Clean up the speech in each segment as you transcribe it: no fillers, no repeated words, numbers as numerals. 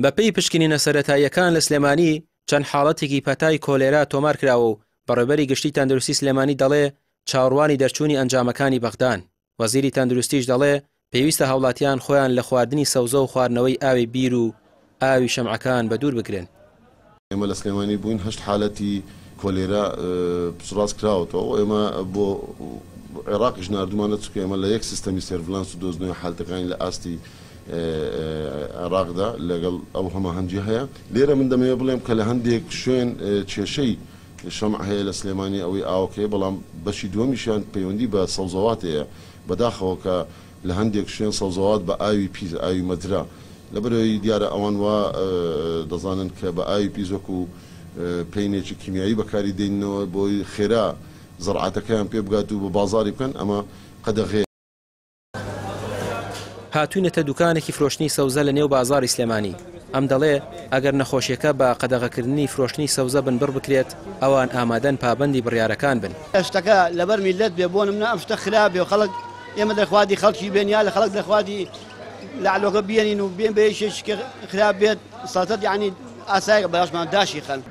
بەپێی پشکنینە سەرەتاییەکان لە سلێمانی چەند حاڵەتێکی پەتای کۆلێرا تۆمار کراوە و بەڕێبەری گشتی تەندروستی سلێمانی دەڵێ چاوەڕوانی دەرچوونی ئەنجامەکانی بەغدان. وەزیری تەندروستیش دەڵێ پێویستە هاوڵاتیان خۆیان لە خواردنی سەوزە و خواردنەوەی ئاوی بیر و ئاوی شەمعەکان بەدوور بگرن. ئێمە لە سلێمانی بووین 8 حالەتی کۆلێرا پسڕاست کراوەتەوە. ئێمە بۆ عێراقیش نردومانە چکە ئێمە لە یەک سیستەمی سێرڤلانس و دۆزنەوەی حالەتەکانی لە ئاستی عێراقدا لەگەڵ ئەو هەماهەنگی هەیە. لێرە من دەمەوێت بڵێم کە لە هەندێک شوێن کێشەی شەمع هەیە لە سلێمانی ئەوەی ئاوکەیە، بەڵام بەشی دووەمیشیان پەیوەندی بە سەوزەوات هەیە بەداخەوە کە لە هەندێک شوێن سەوزەوات بە ئاوی پیس ئاوی مەدرا لەبەرەوەی دیارە ئەوان وا دەزانن کە بە ئاوی پیس وەکو پێینێکی کیمیایی بەکاری دێنەوە بۆی خێرا زەرعاتەکەیان پێ بگات و بە بازاری بکەن. ئەمە قەدەغێ هاتوونەتە دوکانێکی فرۆشتنی سەوزە لە نێو بازاری سلێمانی. ئەم دەڵێ ئەگەر نەخۆشیەکە بە قەدەغەکردنی فرۆشتنی سەوزە بنبڕ بکرێت ئەوان ئامادەن پابەندی بڕیارەکان بن. شتەکە لەبەر میلەت بێ بۆ نمونە ئەم شتە خراپێ و خەڵک ئێمە دەخوادی خەڵکی بێن یا لە خەڵک دەخوادی لەعلۆکە بێنین و بێن بە هیچ خراپ بێت سەڵتەت یعنی ئاساییەکە بەڕاشمان داشی خەن.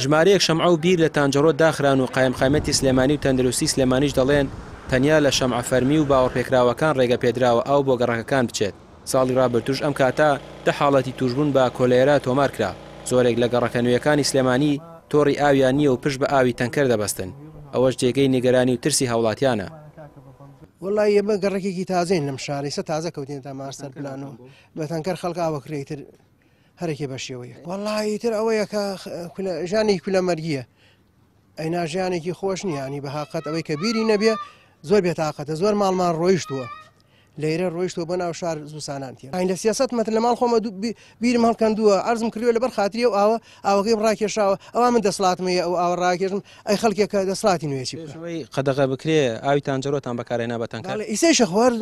ژمارەیەک شەمعە و بیر لە تانجەڕۆ داخران و قایمقامەتی سلێمانی و تەندروستی سلێمانیش دەڵێن تەنیا لە شەمعە فەرمی و باوەڕپێکراوەکان ڕێگە پێدراوە ئەو بۆ گەڕەکەکان بچێت. ساڵی ڕابردوش ئەم کاتا 10 حاڵەتی توشبوون بە کۆلێرا تۆمار کرا. زۆرێک لە گەڕەکە نوێیەکانی سلێمانی تۆڕی ئاویان نییە و پشت بە ئاوی تەنکەر دەبەستن. ئەوەش جێگەی نیگەرانی و ترسی هاوڵاتیانە. وڵای ئێمە گەڕێکێکی تازەین لەم شارەی سە تازە کەوتین تا ماستەر پلانەوە بە تەنکەر خەڵک ئاوەکرێتتر هەرێکی بەشێوەیە. وەڵی تر ئەوەیە کە ژانی کولەمەرگیە ئەینا ژیانێکی خۆش نییانی بەهاقەت ئەوەی کە بیری نەبێ زۆر بێتاقەتە زۆر ماڵمان ڕۆیشتووە لێرە ڕۆیشتەوە بۆ ناو شار زووسانانتیە. ئاین لە سیاست مەت لە ماڵ خۆمە بیرم هەڵکەندووە ئەرزم کردووە لەبەر خاتریە و ئاوەکەی ڕاکێشاوە ئەوە من دەسڵاتمەیە ئەو ئاوە ڕاکێشم ئەی خەڵکێکە دەسڵاتی نوێچی قەدەغە بکرێ ئاوی تانجەڕۆتان بەکارێنا بە تەنکەر ئیسەیشە خوار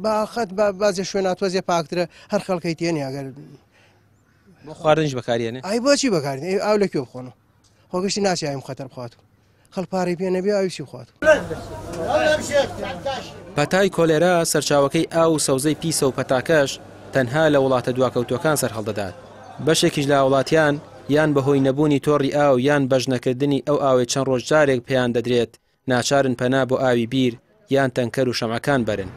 باخەت بازێ شوێناتوەزیێ پاکترە هەر خەڵکەی تێنی ئەگەر بۆ خواردنش بەکارێنێ ئای بۆچی بەکارێن ئاو لەکوێ بخۆنەوە خۆگەشتی ناچی ئایم خەتەر بخوات خەڵ پارەی پێ نەبێ ئاویسی بخوات. پەتای کۆلێرا سەرچاوەکەی ئاو و سەوزەی پیسە و پەتاکەش تەنها لە وڵاتە دواکەوتوەکان سەرهەڵدەدات. بەشێکیش لە وڵاتیان یان بەهۆی نەبوونی تۆڕی ئاو یان بەژنەکردنی ئەو ئاوێ چەند ڕۆژجارێک پێیان دەدرێت ناچارن پەنا بۆ ئاوی بیر یان تەنکەر و شەمعەکان بەرن.